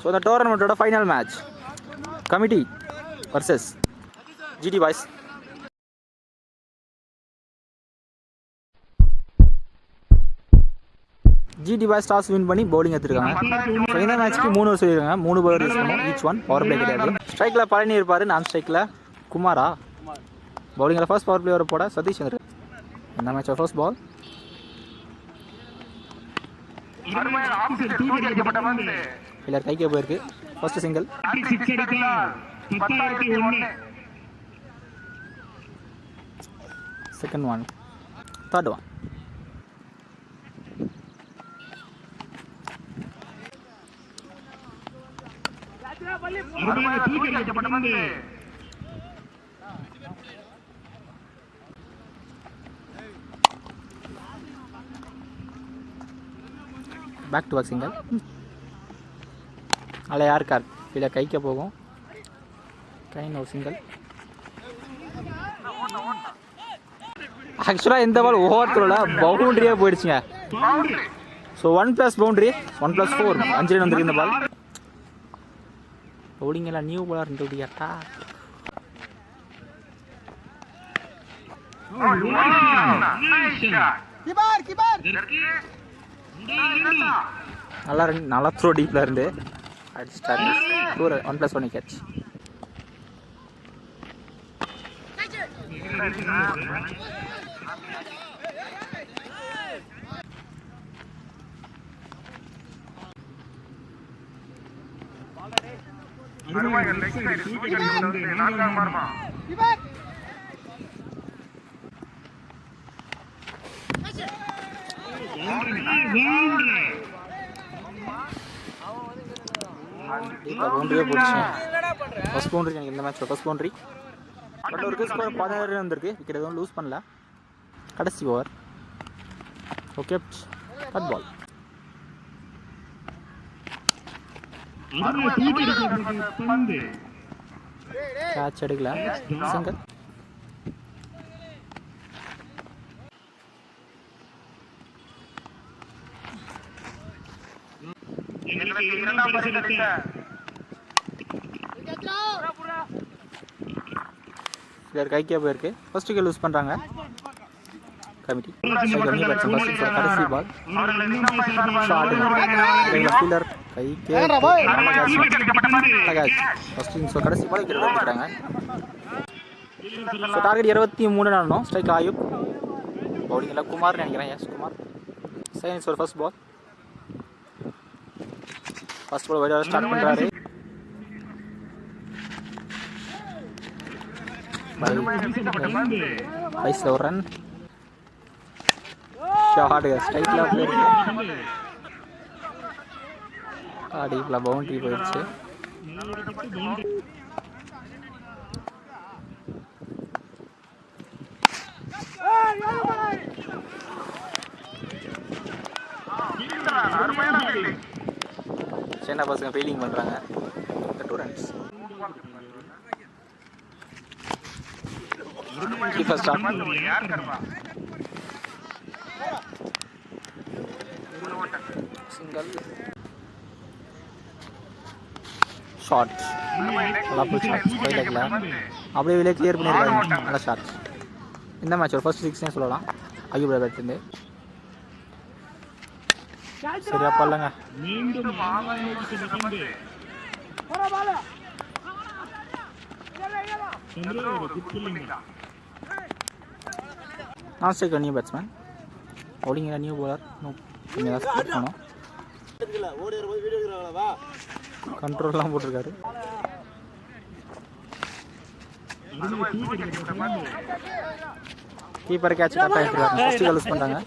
So இந்த டோர்னமெண்ட்டோட final match committee versus GD boys. GD boys toss win பண்ணி bowling எடுத்துருக்காங்க. ஸோ இந்த மேட்ச்க்கு 3 ஓவர் சொல்லியிருக்காங்க. 3 பவுலர் யூஸ் பண்ணுவோம். ஈச் ஒன் பவர் பிளே கிடையாது. ஸ்ட்ரைக்கில் பழனி இருப்பார், நான் ஸ்ட்ரைக்கில் குமாரா. பவுலிங்கில் ஃபர்ஸ்ட் பவர் பிளே வர போட சதீஷ் வந்துரு. இந்த மேட்சோட ஃபர்ஸ்ட் பால் பில்லர் கைக்கே போயிருக்கு. First single. Second one, third one. Back to back single. அதில் யார் கார் இல்லை கைக்க போகும். கைன் ஒரு சிங்கிள். ஆக்சுவலாக இந்த பால் ஓவர்த்தோட பவுண்டரியாக போயிடுச்சுங்க. ஸோ 1+ பவுண்டரி 1+4 5 ரன் வந்துருக்கு இந்த பால். பவுலிங் எல்லாம் நியூ பாலர் இருந்துட்டியாட்டா. நல்லா த்ரோ டீப்ல இருந்து அடிச்சிட்டாரு. 1+1 கேட்ச். பவுண்டரியே போச்சு. ஃபர்ஸ்ட் பவுண்டரி எனக்கு இந்த மேட்ச் ஃபர்ஸ்ட் பவுண்டரி. பட் ஒரு ஸ்கோர் 16 வந்திருக்கு. விக்கெட் எதுவும் லூஸ் பண்ணல. கடைசி over. Okay, third ball. Catch எடுக்கல. சிங்கிள். கைக்கே போயிருக்கு. ஃபர்ஸ்ட் விக்கெட் லூஸ் பண்ணுறாங்க கமிட்டி. கடைசி பால் ஷார்ட். ஃபீல்டர் கைக்கே ஃபர்ஸ்ட் இன்னிங்ஸ் கடைசி பால் விக்கெட் எடுத்துட்டாங்க. ஸோ டார்கெட் 23 ஆடணும். ஸ்ட்ரைக் ஆயுப். பவுலிங்கில் குமார் நினைக்கிறேன். S Kumar. Second innings first ball. First ball wide start பண்ணுறாரு. வயசில் ஒரு ரன். ஷார்ட் ஸ்ட்ரைக்கில் அடிப்பில் பவுண்டரி போயிடுச்சு. சின்ன பசங்க ஃபீலிங் பண்ணுறாங்க. 2 runs. Keeper stop. Single. Short. நல்லா ஃபுல் ஷாட். ஸ்கொயர் லெக்கில் அப்படியே வெளியே கிளியர் பண்ணியிருக்காங்க. நல்லா ஷார்ட். இந்த மேட்ச் ஒரு ஃபர்ஸ்ட் 6 சொல்லலாம். ஐயூப் பேட்லேருந்து சரியா பல்லங்க. நான் strike new batsman. Bowling new bowler. கொஞ்சம் தான் ஸ்போர்ட் பண்ணோம். கண்ட்ரோல்லாம் போட்டிருக்காரு. கீப்பர் கேட்ச் கரெக்டாக எடுத்துருக்காங்க. ஃபர்ஸ்ட் லூஸ் பண்ணுறாங்க.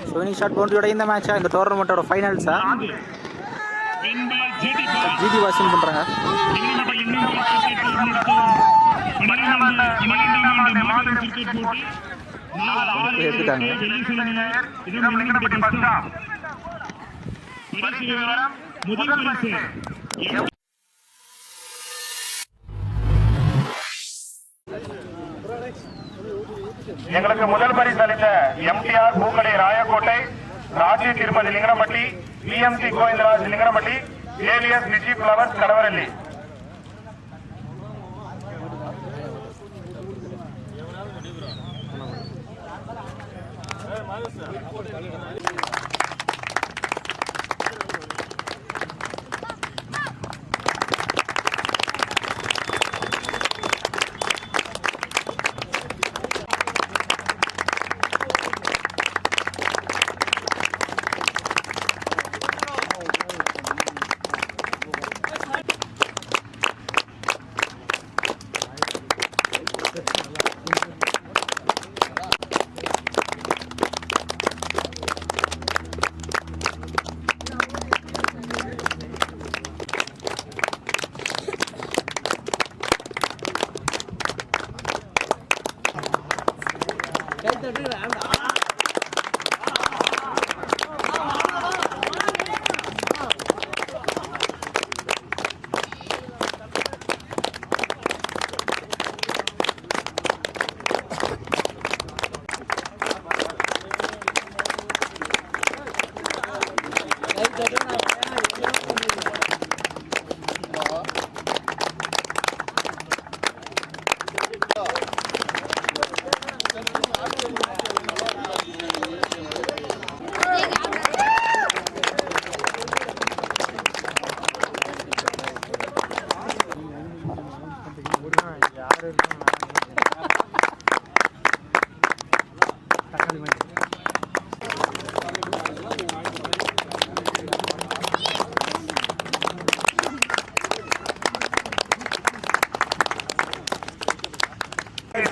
சோனி ஷாட் பவுண்டரியோட இந்த மேட்சா இந்த டோர்னமெண்ட்டோட ஃபைனல்ஸா ஜிடி வாஷிங் பண்ணுறாங்க. எடுத்துட்டாங்க. எங்களுக்கு முதல் பரிசு அளித்த எம்டிஆர் பூக்கடை ராயக்கோட்டை, ராஜி திருப்பதி லிங்கனப்பட்டி, பிஎம்சி கோவிந்தராஜ் லிங்கனப்பட்டி, ஏலியஸ் ரிஷி பிளவர்ஸ் கடவரல்லி.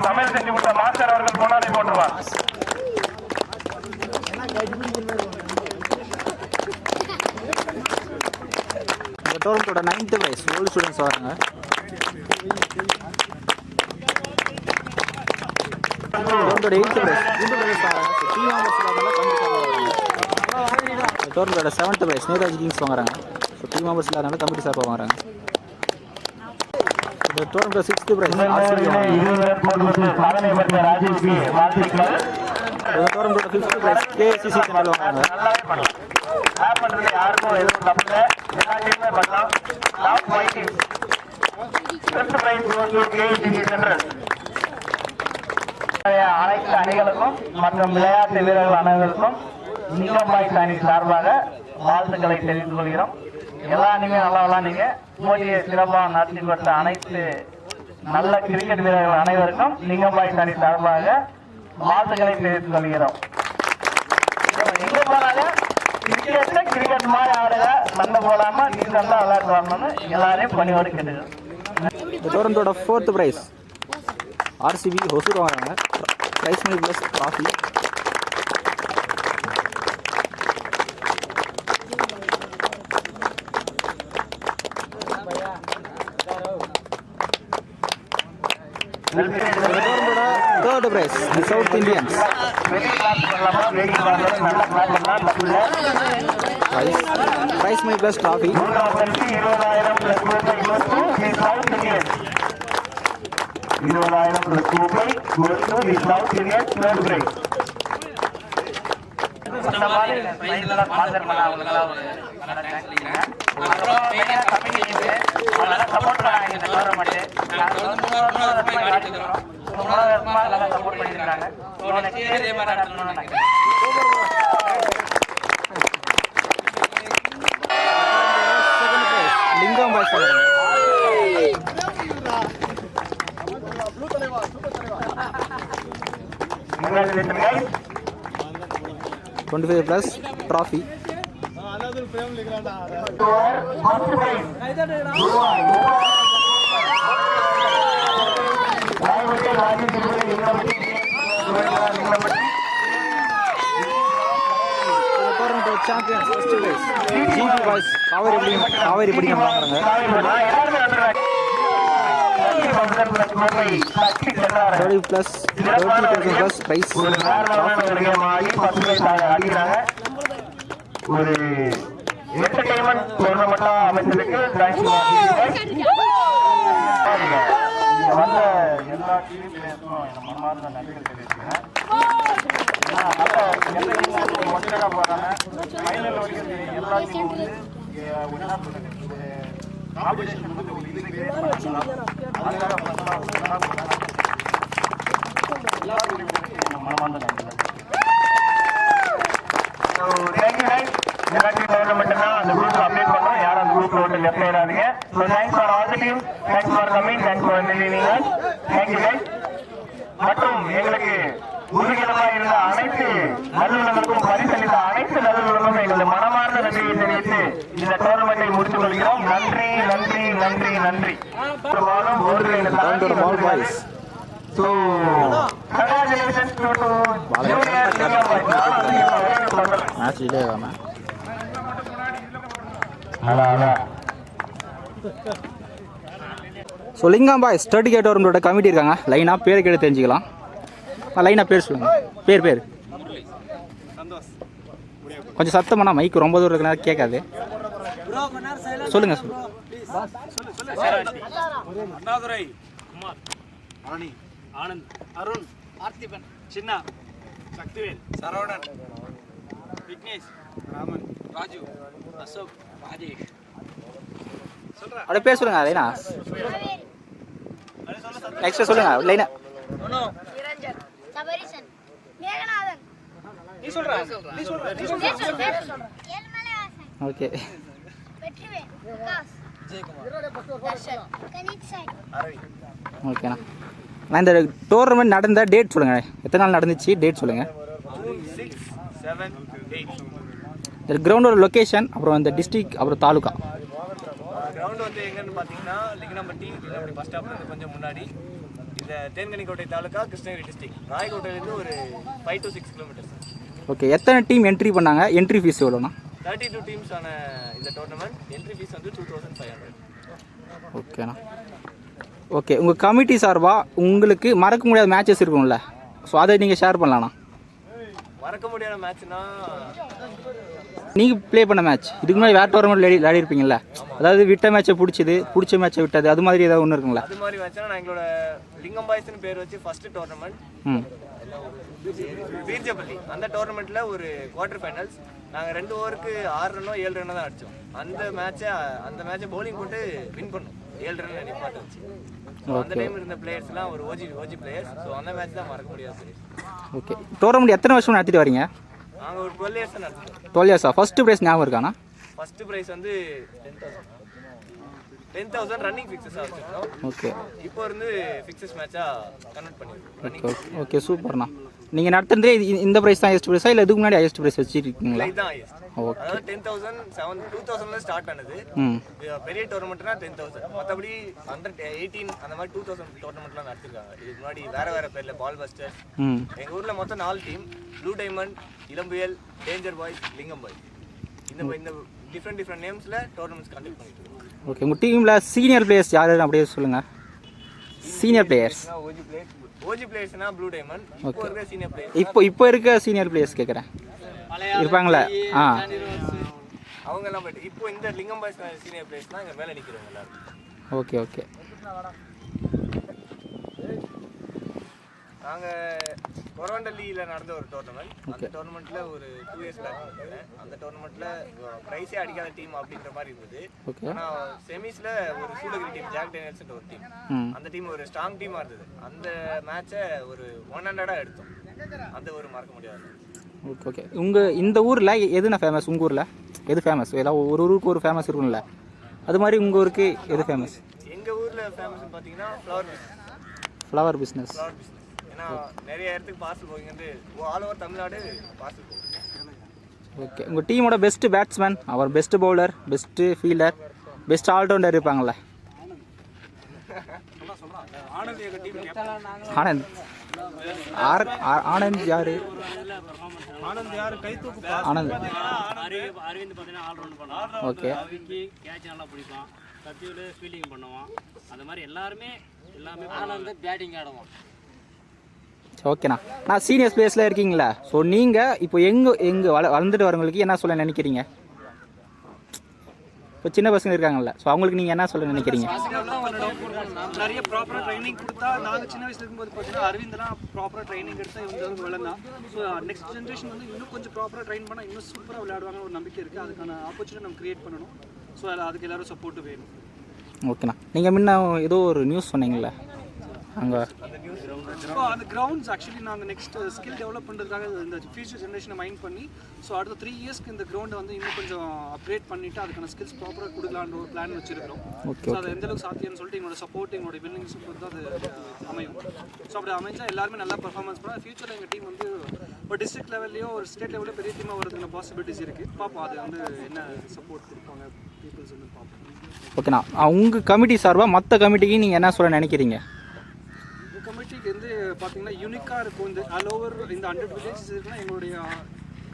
சமையல் செஞ்சு கொடுத்த மாஸ்டர் அவர்கள் முன்னாடி போட்டுருவார். இந்த டோர்னமெண்டோட 9th பிரைஸ் ஓல்டு ஸ்டூடெண்ட்ஸ் வராங்க. டோர்னமெண்டோட 8th பிரைஸ் குண்டு பிரைஸ் வராங்க. டீம் மெம்பர்ஸ் இல்லாதனால கமிட்டி டோர்னமெண்டோட 7th பிரைஸ் நேதாஜி கிங்ஸ் வாங்குறாங்க. ஸோ டீம் மெம்பர்ஸ் இல்லாதனால கமிட்டி சார்பாக வாங்குறாங்க. இந்த டோர்னமெண்டோட 6th பிரைஸ் ஆர்சிபி சாதனை பெற்ற ராஜேஷ்க்கு வாழ்த்துக்கள். இந்த டோர்னமெண்டோட 5th பிரைஸ் கேசிசி சேனல் வாங்குறாங்க. பண்றது யாருக்கும் எதுவும் தப்பு இல்லை, எல்லா டீமுமே பண்ணலாம். Top fighting first prize KCC central. அனைத்து அணிகளுக்கும் மற்றும் விளையாட்டு வீரர்கள் அனைவருக்கும் நிங்கம்பாய் சாணி சார்பாக வாழ்த்துக்களை தெரிவித்துக் கொள்கிறோம். எல்லா அணியுமே நல்லா விளாண்டீங்க. போட்டியை சிறப்பாக நடத்தி கொடுத்த அனைத்து நல்ல கிரிக்கெட் வீரர்கள் அனைவருக்கும் நிங்கம்பாய் சாணி சார்பாக வாழ்த்துக்களை தெரிவித்துக் கொள்கிறோம். எங்க போனாங்க கிரிக்கெட் மாதிரி ஆடுக, சண்டை போடாம நீசம் தான் விளையாட்டு வரணும்னு எல்லாரையும் பணியோடு கேட்டுக்கிறோம். இந்த டோர்னமெண்டோட 4th பிரைஸ் ஆர்சிபி ஹொசூர் வாங்குறாங்க. Prize money plus trophy. Third prize South Indians. Prize money plus trophy. Lingam boys. 25 plus trophy. Champions first place. GB boys Kaveri Pudiyam வாங்குறாங்க. 30 plus 30,000 plus prize. ஒரு என்டர்டெயின்மெண்ட் டோர்னமெண்டா அமைச்சதுக்கு வந்த எல்லா டீம் பிளேயர்ஸும் மனமார்ந்த நன்றிகள் தெரிவிச்சுக்கிறேன். நல்ல எந்த ஒன்றாக போகிறாங்க ஃபைனல் வரைக்கும் எல்லா டீமும் வந்து என்ன சொல்றது காம்படிஷன் வந்து ஒரு இது கிரியேட் பண்ணலாம். அதுக்காக மனமார்ந்த நன்றிகள். டோர்னமெண்ட்னா அந்த குரூப்ல அப்டேட் பண்ணோம். யாரும் அந்த குரூப்ல வந்து லெஃப்ட் ஆயிடாதீங்க. So thanks for all the team, thanks for coming, thanks for listening us, thank you guys. மற்றும் எங்களுக்கு உறுதிகரமாக இருந்த அனைத்து நல்லுள்ளங்களுக்கும் பரிசளித்த அனைத்து நல்லுள்ளங்களுக்கும் எங்களது மனமார்ந்த நன்றியை தெரிவித்து இந்த டோர்னமெண்டை முடித்துக் கொள்கிறோம். நன்றி நன்றி நன்றி நன்றி. So, congratulations to match delay ஆகாம ஸோ லிங்கம் பாய்ஸ் 30K டோர்னமெண்ட்டோட கமிட்டி இருக்காங்க. லைனாக பேர் கேட்டு தெரிஞ்சுக்கலாம். லைனாக பேர் சொல்லுங்கள். பேர் கொஞ்சம் சத்தமாண்ணா, மைக்கு ரொம்ப தூரம் இருக்கிறனால கேட்காது. சொல்லுங்கள் அண்ணாதுரை, குமார், ஆனி, ஆனந்த், அருண், பார்த்திபன், சின்னா, சக்திவேல், சரவணன், விக்னேஷ், ராமன், ராஜு, அசோக், ராஜேஷ். அப்படியே பேர் சொல்லுங்க. லைனா நெக்ஸ்ட் சொல்லுங்க. லைனா நிரஞ்சன், சபரிசன், மேகநாதன். நீ சொல்ற. ஓகே. வெற்றிவேல், விகாஸ், தர்ஷன், கனித்சாய், ஓகேண்ணா. நான் இந்த டோர்னமெண்ட் நடந்த டேட் சொல்லுங்கள். எத்தனை நாள் நடந்துச்சு, டேட் சொல்லுங்கள். 6, 7, 8. இந்த கிரவுண்டோட லொக்கேஷன், அப்புறம் இந்த டிஸ்ட்ரிக்ட், அப்புறம் தாலுக்கா. கிரவுண்ட் வந்து எங்கன்னு பார்த்தீங்கன்னா லிங்கனம்பட்டி பஸ் ஸ்டாப்லேருந்து கொஞ்சம் முன்னாடி. இந்த தேன்கனிக்கோட்டை தாலுக்கா, கிருஷ்ணகிரி டிஸ்ட்ரிக்ட். ராயக்கோட்டையிலேருந்து ஒரு 5 to 6 கிலோமீட்டர்ஸ். ஓகே. எத்தனை டீம் என்ட்ரி பண்ணாங்க? என்ட்ரி ஃபீஸ் எவ்வளோண்ணா? 32 டீம்ஸ் ஆன இந்த டோர்னமெண்ட். என்ட்ரி ஃபீஸ் வந்து 2500. ஓகேண்ணா. ஓகே. உங்கள் கமிட்டி சார்பாக உங்களுக்கு மறக்க முடியாத மேட்சஸ் இருக்கும்ல, ஸோ அதை நீங்கள் ஷேர் பண்ணலாண்ணா. மறக்க முடியாத மேட்ச்னா நீங்கள் ப்ளே பண்ண மேட்ச், இதுக்கு முன்னாடி வேறு டோர்னமெண்ட் விளையாடி இருப்பீங்கள்ல, அதாவது விட்ட மேட்சை பிடிச்ச மேட்சை விட்டது, அது மாதிரி ஏதாவது ஒன்று இருக்குங்களா? அது மாதிரி மேட்ச்னா நான் எங்களோட லிங்கம் பாய்ஸ்னு பேர் வச்சு ஃபர்ஸ்ட் டோர்னமெண்ட் வீர்ஜப்பள்ளி, அந்த டோர்னமெண்ட்டில் ஒரு குவார்டர் ஃபைனல்ஸ் நாங்கள் 2 ஓவருக்கு 6 ரன்னோ 7 ரன்னோ தான் அடித்தோம். அந்த மேட்சை பவுலிங் போட்டு வின் பண்ணோம். 7 ரன் நிப்பாட்டு வச்சு. அந்த டைம் இருந்த பிளேயர்ஸ்லாம் ஒரு ஓஜி பிளேயர்ஸ். ஸோ அந்த மேட்ச் தான் மறக்க முடியாத பிளேயர்ஸ். ஓகே. டோர்னமெண்ட் எத்தனை வருஷம் நடத்திட்டு வரீங்க? நாங்கள் ஒரு 12 இயர்ஸ் நடத்திட்டோம். 12 இயர்ஸா? ஃபர்ஸ்ட் ப்ரைஸ் ஞாபகம் இருக்காண்ணா? ஃபர்ஸ்ட் ப்ரைஸ் வந்து 10,000 ரன்னிங் ஃபிக்ஸஸாக வச்சுருக்கோம். ஓகே. இப்போ இருந்து ஃபிக்ஸஸ் மேட்சாக கன்வெர்ட் பண்ணியிருக்கோம். ஓகே சூப்பர்ண்ணா. நீங்கள் நடத்துறதே இந்த ப்ரைஸ் தான் ஹையஸ்ட் ப்ரைஸா இல்லை இதுக்கு முன்னாடி ஹையஸ்ட் ப்ரைஸ் வச்சுருக்கீங்களா? இதுதான் ஹையஸ்ட். ஓகே. அதாவது 10,000 2000ல ஸ்டார்ட் ஆனது. பெரிய டோர்னமெண்ட்னா 10,000. மற்றபடி 18 அந்த மாதிரி 2000 டோர்னமெண்ட்லாம் நடத்திருக்காங்க. இதுக்கு முன்னாடி வேற பேர்ல பால் பஸ்டர்ஸ். எங்க ஊர்ல மொத்தம் 4 டீம்: blue diamond, Ilampuyal, danger boys, Lingam boys. இந்த டிஃப்ரெண்ட் நேம்ஸ்ல டோர்னமெண்ட்ஸ் கண்டக்ட் பண்ணிட்டு இருக்கோம். ஓகே. உங்கள் டீமில் சீனியர் பிளேயர்ஸ் யார் அப்படியே சொல்லுங்கள். சீனியர் பிளேயர்ஸ் ஓஜி பிளேயர்ஸ்னா ப்ளூ டைமண்ட். இப்போ இருக்க சீனியர் பிளேயர்ஸ் இப்போ இருக்க சீனியர் பிளேயர்ஸ் கேட்குறேன், இருப்பாங்களே? அவங்க எல்லாம் போயிட்டு இப்போ இந்த லிங்கம் பாய்ஸ் சீனியர் பிளேயர்ஸ்லாம் இங்கே மேலே நிற்கிறவங்க எல்லாரும். ஓகே. நாங்கள் கொரவண்டல்லியில் நடந்த ஒரு டோர்னமெண்ட். அந்த டோர்னமெண்ட்டில் ஒரு 2 இயர்ஸ் பேக் நடந்தேன். அந்த டோர்னமெண்ட்டில் ப்ரைஸே அடிக்காத டீம் அப்படின்ற மாதிரி இருந்தது. ஆனால் செமிஸில் ஒரு சூலகிரி டீம், ஜாக் டேனியல்ஸ்ன்ற ஒரு டீம், அந்த டீம் ஒரு ஸ்ட்ராங் டீமாக இருந்தது. அந்த மேட்சை ஒரு 100 எடுத்தோம். அந்த ஒரு மறக்க முடியாது. ஓகே. இந்த ஊரில் எதுனா ஃபேமஸ்? உங்கள் ஊரில் எது ஃபேமஸ்? ஏதாவது ஒரு ஊருக்கு ஒரு ஃபேமஸ் இருக்கும்ல, அது மாதிரி உங்கள் ஊருக்கு எது ஃபேமஸ்? எங்கள் ஊரில் ஃபேமஸ்ன்னு பார்த்தீங்கன்னா ஃப்ளவர் பிஸ்னஸ். ஏன்னா நிறைய இடத்துக்கு பார்சல் போகிங்க, ஆல் ஓவர் தமிழ்நாடு பார்சல் போகும். ஓகே. உங்கள் டீமோட பெஸ்ட்டு பேட்ஸ்மேன், அவர் best bowler, best fielder, best allrounder இருப்பாங்கள்ல? ஆனந்த் எங்கள் டீம் ஆனந்த் யாரு? ஆனந்த் யார்? கை தூக்கு ஆனந்த். அரவிந்த் பார்த்தீங்கன்னா ஆல்ரவுண்ட் பண்ணுவான். ஓகே. அவிக்கு கேட்ச் நல்லா பிடிப்பான். சத்யுடு ஃபீல்டிங் பண்ணுவான். அந்த மாதிரி எல்லாமே ஆனந்த் பேட்டிங் ஆடுவான். ஓகேண்ணா. நான் சீனியர் பிளேயர்ஸில் இருக்கீங்களா? ஸோ நீங்கள் இப்போ எங்கே வளர்ந்துட்டு வரவங்களுக்கு என்ன சொல்ல நினைக்கிறீங்க? இப்போ சின்ன பசங்க இருக்காங்கல்ல, ஸோ அவங்களுக்கு நீங்கள் என்ன சொல்ல நினைக்கிறீங்க? நிறைய ப்ராப்பராக ட்ரைனிங் கொடுத்தா, நாங்கள் சின்ன வயசுல இருக்கும்போது பார்த்தீங்கன்னா அரவிந்தெலாம் ப்ராப்பராக ட்ரைனிங் எடுத்தால் இவங்க விளையாடலாம். ஸோ நெக்ஸ்ட் ஜென்ரேஷன் வந்து இன்னும் கொஞ்சம் ப்ராப்பராக ட்ரைன் பண்ணால் இன்னும் சூப்பராக விளையாடுவாங்க ஒரு நம்பிக்கை இருக்குது. அதுக்கான ஆப்பர்ச்சுனிட்டி நம்ம கிரியேட் பண்ணணும். ஸோ அதுக்கு எல்லாரும் சப்போர்ட்டு வேணும். ஓகேண்ணா. நீங்கள் முன்ன ஏதோ ஒரு நியூஸ் சொன்னீங்களே அங்கே, அந்த கிரவுண்ட்ஸ் ஆக்சுவலி நாங்கள் நெக்ஸ்ட் ஸ்கில் டெவலப் பண்ணுறதுக்காக இந்த ஃபியூச்சர் ஜென்ரேஷனை மைண்ட் பண்ணி, ஸோ அடுத்த 3 இயர்ஸ்க்கு இந்த கிரவுண்டை வந்து இன்னும் கொஞ்சம் அப்கிரேட் பண்ணிவிட்டு அதுக்கான ஸ்கில்ஸ் ப்ராப்பராக கொடுக்கலான்ற ஒரு பிளான் வச்சிருக்கிறோம். ஸோ அது எந்த அளவுக்கு சாத்தியம்னு சொல்லிட்டு எங்களோட சப்போர்ட், எங்களோட வில்லிங் சப்போர்ட் தான் அது அமையும். ஸோ அப்படி அமைஞ்சால் எல்லாருமே நல்லா பர்ஃபார்மன்ஸ் பண்ணால் ஃபியூச்சரில் எங்கள் டீம் வந்து ஒரு டிஸ்ட்ரிக்ட் லெவல்லையோ ஒரு ஸ்டேட் லெவலில் பெரிய டீமாக வரதுக்கான பாசிபிலிட்டிஸ் இருக்குது. பார்ப்போம் அது வந்து என்ன சப்போர்ட் கொடுப்பாங்க பீப்புள்ஸ் வந்து பார்ப்போம். ஓகேண்ணா. உங்கள் கமிட்டி சார்பாக மற்ற கமிட்டிக்கு நீங்கள் என்ன சொல்ல நினைக்கிறீங்க? கமிட்டிக்கு வந்து பார்த்தீங்கன்னா யூனிக்காக இருக்கும். இந்த ஆல் ஓவர் இந்த 100 வில்லேஜஸ் இருக்குன்னா எங்களுடைய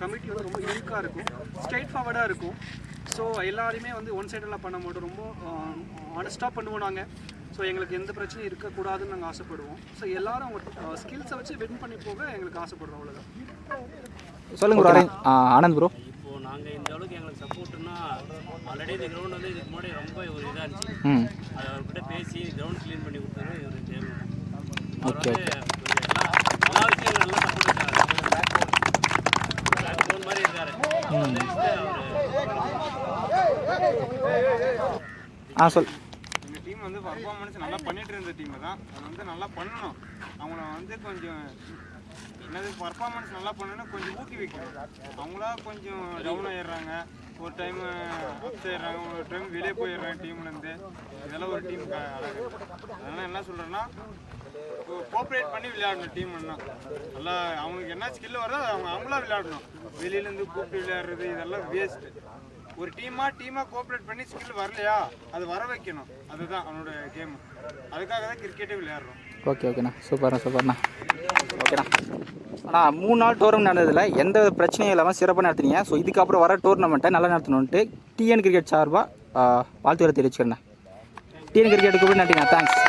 கமிட்டி வந்து ரொம்ப யூனிக்காக இருக்கும், ஸ்ட்ரைட் ஃபார்வர்டாக இருக்கும். ஸோ எல்லாருமே வந்து ஒன் சைடெல்லாம் பண்ண மாட்டோம், ரொம்ப ஆனஸ்ட்டாக பண்ணுவோம் நாங்கள். ஸோ எங்களுக்கு எந்த பிரச்சனையும் இருக்கக்கூடாதுன்னு நாங்கள் ஆசைப்படுவோம். ஸோ எல்லாரும் அவங்க ஸ்கில்ஸை வச்சு வின் பண்ணி போக எங்களுக்கு ஆசைப்படுறோம், அவ்வளோதான். சொல்லுங்க ப்ரோ. ஆனந்த் ப்ரோ, இப்போது நாங்கள் இந்த அளவுக்கு எங்களுக்கு சப்போர்ட்னா ஆல்ரெடி இந்த கிரவுண்ட் வந்து இதுக்கு முன்னாடி ரொம்ப ஒரு இதாக இருந்துச்சு. அதை அவர்கிட்ட பேசி கிரவுண்ட் க்ளீன் பண்ணி கொடுத்தாரு இவர் தேவை. ஓகே எல்லா விஷயம் நல்லா சப்போர்ட் இருக்காரு, பேக் மாதிரி இருக்காரு. சொல். எங்கள் டீம் வந்து பர்ஃபார்மன்ஸ் நல்லா பண்ணிட்டு இருந்த டீம் தான். அது வந்து நல்லா பண்ணணும். அவங்கள வந்து கொஞ்சம் என்னது பர்ஃபார்மன்ஸ் நல்லா பண்ணணும்னா கொஞ்சம் ஊக்குவிக்கணும். அவங்களா கொஞ்சம் டவுன் ஆயிடுறாங்க, ஒரு டைம் அப்ஸ் ஆயிடுறாங்க, ஒரு டைம் வெளியே போயிடுறாங்க டீம்லேருந்து. இதெல்லாம் ஒரு டீம் அதனால் என்ன சொல்கிறேன்னா, கோஆப்ரேட் பண்ணி விளையாடணும். டீம்னா நல்லா அவங்களுக்கு என்ன ஸ்கில் வருதோ அவங்களா விளையாடணும். வெளியிலேருந்து கூப்பிட்டு விளையாடுறது இதெல்லாம் வேஸ்ட்டு. ஒரு டீமாக கோஆப்ரேட் பண்ணி ஸ்கில் வரலையா அது வர வைக்கணும். அதுதான் அவனோட கேம். அதுக்காக தான் கிரிக்கெட்டே விளையாடுறோம். ஓகேண்ணா. சூப்பர்ண்ணா. ஓகேண்ணா. ஆனால் 3 நாள் டோர்னமெண்ட் நடந்ததில் எந்த பிரச்சனையும் இல்லாமல் சிறப்பாக நடத்துனீங்க. ஸோ இதுக்கப்புறம் வர டோர்னமெண்ட்டை நல்லா நடத்தணுன்ட்டு டிஎன் கிரிக்கெட் சார்பாக வாழ்த்துக்களை தெரிவிச்சுக்கிறேன். டிஎன் கிரிக்கெட்டுக்கு நன்றிண்ணா. தேங்க்ஸ்.